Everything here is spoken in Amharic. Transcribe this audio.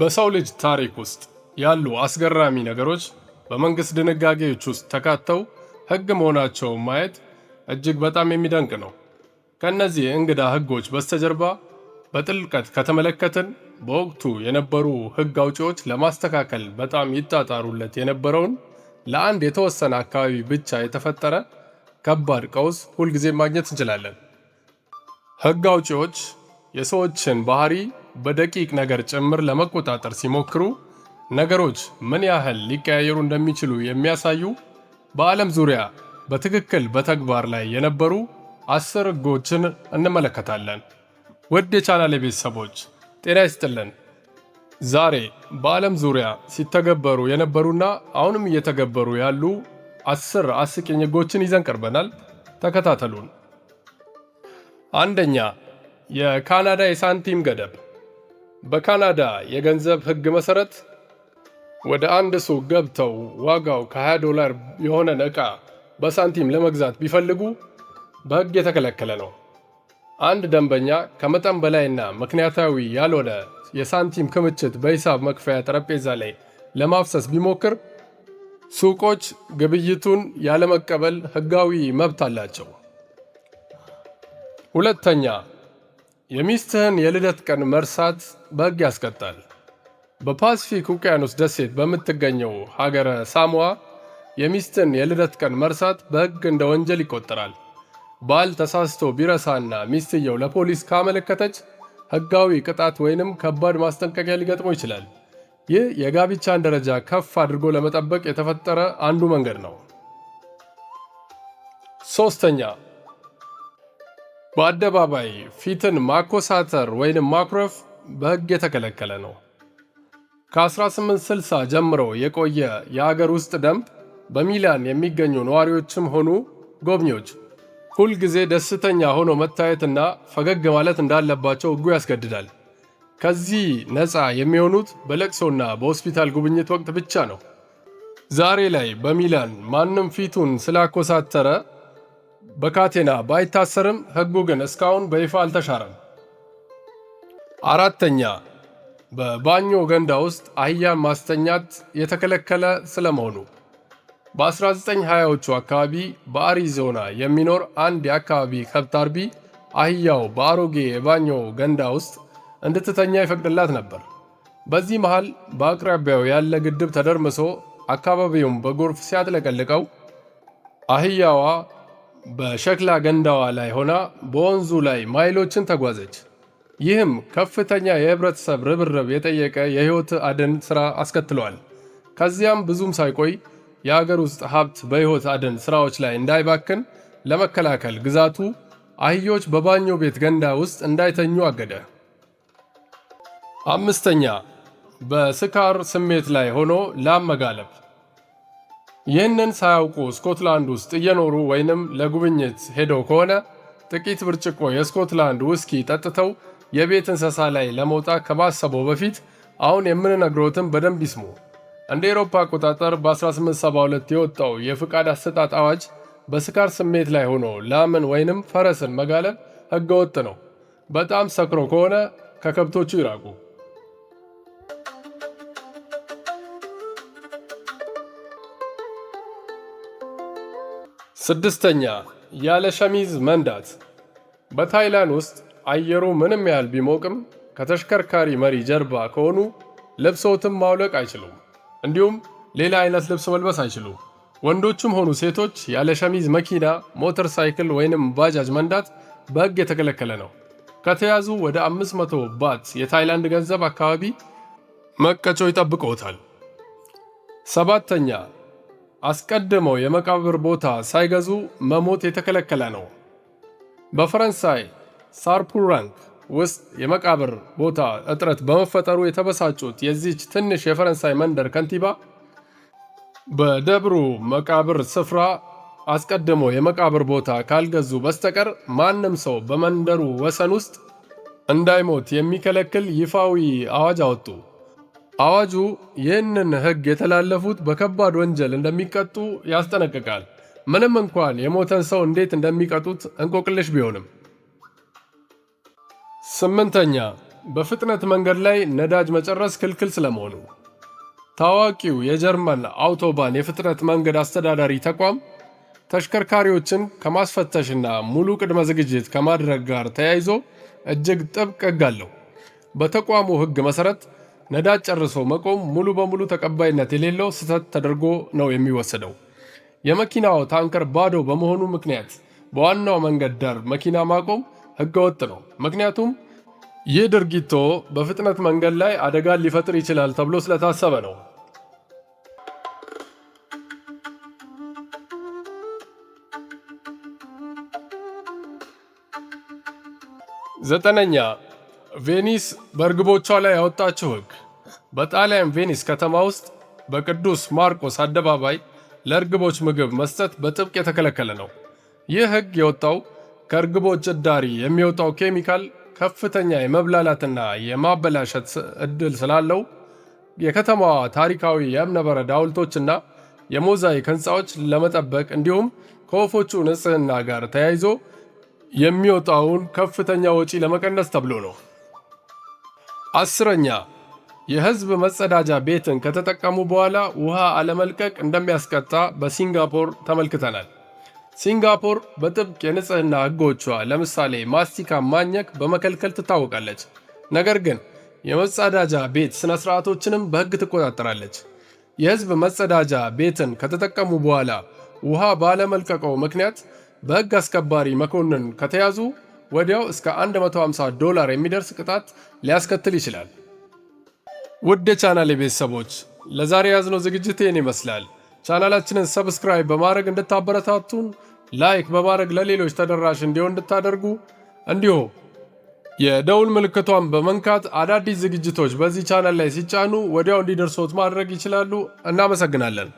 በሰው ልጅ ታሪክ ውስጥ ያሉ አስገራሚ ነገሮች በመንግስት ድንጋጌዎች ውስጥ ተካተው ሕግ መሆናቸውን ማየት እጅግ በጣም የሚደንቅ ነው። ከእነዚህ እንግዳ ሕጎች በስተጀርባ በጥልቀት ከተመለከትን በወቅቱ የነበሩ ሕግ አውጪዎች ለማስተካከል በጣም ይጣጣሩለት የነበረውን ለአንድ የተወሰነ አካባቢ ብቻ የተፈጠረ ከባድ ቀውስ ሁልጊዜ ማግኘት እንችላለን። ሕግ አውጪዎች የሰዎችን ባህሪ በደቂቅ ነገር ጭምር ለመቆጣጠር ሲሞክሩ ነገሮች ምን ያህል ሊቀያየሩ እንደሚችሉ የሚያሳዩ በዓለም ዙሪያ በትክክል በተግባር ላይ የነበሩ 10 ሕጎችን እንመለከታለን። ውድ የቻናሌ ቤተሰቦች ጤና ይስጥልን። ዛሬ በዓለም ዙሪያ ሲተገበሩ የነበሩና አሁንም እየተገበሩ ያሉ 10 አስቂኝ ሕጎችን ይዘን ቀርበናል። ተከታተሉን። አንደኛ፣ የካናዳ የሳንቲም ገደብ። በካናዳ የገንዘብ ሕግ መሠረት ወደ አንድ ሱቅ ገብተው ዋጋው $20 የሆነን ዕቃ በሳንቲም ለመግዛት ቢፈልጉ በሕግ የተከለከለ ነው። አንድ ደንበኛ ከመጠን በላይና ምክንያታዊ ያልሆነ የሳንቲም ክምችት በሂሳብ መክፈያ ጠረጴዛ ላይ ለማፍሰስ ቢሞክር ሱቆች ግብይቱን ያለመቀበል ሕጋዊ መብት አላቸው። ሁለተኛ፣ የሚስትህን የልደት ቀን መርሳት በሕግ ያስቀጣል። በፓሲፊክ ውቅያኖስ ደሴት በምትገኘው ሀገረ ሳሞአ የሚስትን የልደት ቀን መርሳት በሕግ እንደ ወንጀል ይቆጠራል። ባል ተሳስቶ ቢረሳና ሚስትየው ለፖሊስ ካመለከተች ሕጋዊ ቅጣት ወይንም ከባድ ማስጠንቀቂያ ሊገጥመው ይችላል። ይህ የጋብቻን ደረጃ ከፍ አድርጎ ለመጠበቅ የተፈጠረ አንዱ መንገድ ነው። ሶስተኛ፣ በአደባባይ ፊትን ማኮሳተር ወይንም ማኩረፍ በሕግ የተከለከለ ነው። ከ1860 ጀምሮ የቆየ የአገር ውስጥ ደንብ በሚላን የሚገኙ ነዋሪዎችም ሆኑ ጎብኚዎች ሁልጊዜ ደስተኛ ሆኖ መታየትና ፈገግ ማለት እንዳለባቸው ሕጉ ያስገድዳል። ከዚህ ነፃ የሚሆኑት በለቅሶና በሆስፒታል ጉብኝት ወቅት ብቻ ነው። ዛሬ ላይ በሚላን ማንም ፊቱን ስላኮሳተረ በካቴና ባይታሰርም ሕጉ ግን እስካሁን በይፋ አልተሻረም። አራተኛ፣ በባኞ ገንዳ ውስጥ አህያን ማስተኛት የተከለከለ ስለመሆኑ። በ1920ዎቹ አካባቢ በአሪዞና የሚኖር አንድ የአካባቢ ከብት አርቢ አህያው በአሮጌ የባኞ ገንዳ ውስጥ እንድትተኛ ይፈቅድላት ነበር። በዚህ መሃል በአቅራቢያው ያለ ግድብ ተደርምሶ አካባቢውም በጎርፍ ሲያጥለቀልቀው አህያዋ በሸክላ ገንዳዋ ላይ ሆና በወንዙ ላይ ማይሎችን ተጓዘች። ይህም ከፍተኛ የህብረተሰብ ርብርብ የጠየቀ የሕይወት አድን ሥራ አስከትሏል። ከዚያም ብዙም ሳይቆይ የአገር ውስጥ ሀብት በሕይወት አድን ሥራዎች ላይ እንዳይባክን ለመከላከል ግዛቱ አህዮች በባኞ ቤት ገንዳ ውስጥ እንዳይተኙ አገደ። አምስተኛ፣ በስካር ስሜት ላይ ሆኖ ላም መጋለብ። ይህንን ሳያውቁ ስኮትላንድ ውስጥ እየኖሩ ወይንም ለጉብኝት ሄደው ከሆነ ጥቂት ብርጭቆ የስኮትላንድ ውስኪ ጠጥተው የቤት እንስሳ ላይ ለመውጣት ከማሰበው በፊት አሁን የምንነግሮትን በደንብ ይስሙ። እንደ ኤሮፓ አቆጣጠር በ1872 የወጣው የፍቃድ አሰጣጥ አዋጅ በስካር ስሜት ላይ ሆኖ ላምን ወይንም ፈረስን መጋለብ ሕገወጥ ነው። በጣም ሰክሮ ከሆነ ከከብቶቹ ይራቁ። ስድስተኛ፣ ያለ ሸሚዝ መንዳት። በታይላንድ ውስጥ አየሩ ምንም ያህል ቢሞቅም ከተሽከርካሪ መሪ ጀርባ ከሆኑ ልብሶትን ማውለቅ አይችሉም። እንዲሁም ሌላ አይነት ልብስ መልበስ አይችሉም። ወንዶችም ሆኑ ሴቶች ያለ ሸሚዝ መኪና፣ ሞተር ሳይክል ወይንም ባጃጅ መንዳት በሕግ የተከለከለ ነው። ከተያዙ ወደ 500 ባት የታይላንድ ገንዘብ አካባቢ መቀጮ ይጠብቅዎታል። ሰባተኛ፣ አስቀድመው የመቃብር ቦታ ሳይገዙ መሞት የተከለከለ ነው። በፈረንሳይ ሳርፑራንክ ውስጥ የመቃብር ቦታ እጥረት በመፈጠሩ የተበሳጩት የዚች ትንሽ የፈረንሳይ መንደር ከንቲባ በደብሩ መቃብር ስፍራ አስቀድሞ የመቃብር ቦታ ካልገዙ በስተቀር ማንም ሰው በመንደሩ ወሰን ውስጥ እንዳይሞት የሚከለክል ይፋዊ አዋጅ አወጡ። አዋጁ ይህንን ሕግ የተላለፉት በከባድ ወንጀል እንደሚቀጡ ያስጠነቅቃል። ምንም እንኳን የሞተን ሰው እንዴት እንደሚቀጡት እንቆቅልሽ ቢሆንም። ስምንተኛ በፍጥነት መንገድ ላይ ነዳጅ መጨረስ ክልክል ስለመሆኑ። ታዋቂው የጀርመን አውቶባን የፍጥነት መንገድ አስተዳዳሪ ተቋም ተሽከርካሪዎችን ከማስፈተሽና ሙሉ ቅድመ ዝግጅት ከማድረግ ጋር ተያይዞ እጅግ ጥብቅ ሕግ አለው። በተቋሙ ሕግ መሠረት ነዳጅ ጨርሶ መቆም ሙሉ በሙሉ ተቀባይነት የሌለው ስህተት ተደርጎ ነው የሚወሰደው። የመኪናው ታንከር ባዶ በመሆኑ ምክንያት በዋናው መንገድ ዳር መኪና ማቆም ሕገወጥ ነው። ምክንያቱም ይህ ድርጊቶ በፍጥነት መንገድ ላይ አደጋን ሊፈጥር ይችላል ተብሎ ስለታሰበ ነው። 9ኛ ቬኒስ በእርግቦቿ ላይ ያወጣችው ሕግ። በጣሊያን ቬኒስ ከተማ ውስጥ በቅዱስ ማርቆስ አደባባይ ለእርግቦች ምግብ መስጠት በጥብቅ የተከለከለ ነው። ይህ ሕግ የወጣው ከእርግቦች እዳሪ የሚወጣው ኬሚካል ከፍተኛ የመብላላትና የማበላሸት ዕድል ስላለው የከተማዋ ታሪካዊ የእብነበረድ ሐውልቶችና የሞዛይክ ሕንፃዎች ለመጠበቅ እንዲሁም ከወፎቹ ንጽሕና ጋር ተያይዞ የሚወጣውን ከፍተኛ ወጪ ለመቀነስ ተብሎ ነው። 10ኛ የሕዝብ መጸዳጃ ቤትን ከተጠቀሙ በኋላ ውሃ አለመልቀቅ እንደሚያስቀጣ በሲንጋፖር ተመልክተናል። ሲንጋፖር በጥብቅ የንጽህና ሕጎቿ ለምሳሌ ማስቲካ ማኘክ በመከልከል ትታወቃለች። ነገር ግን የመጸዳጃ ቤት ስነ ስርዓቶችንም በሕግ ትቆጣጠራለች። የሕዝብ መጸዳጃ ቤትን ከተጠቀሙ በኋላ ውሃ ባለመልቀቀው ምክንያት በሕግ አስከባሪ መኮንን ከተያዙ ወዲያው እስከ $150 የሚደርስ ቅጣት ሊያስከትል ይችላል። ውድ የቻናሌ ቤተሰቦች ለዛሬ ያዝነው ዝግጅት ይህን ይመስላል። ቻናላችንን ሰብስክራይብ በማድረግ እንድታበረታቱን፣ ላይክ በማድረግ ለሌሎች ተደራሽ እንዲሆን እንድታደርጉ እንዲሁም የደውል ምልክቷን በመንካት አዳዲስ ዝግጅቶች በዚህ ቻናል ላይ ሲጫኑ ወዲያው እንዲደርሶት ማድረግ ይችላሉ። እናመሰግናለን።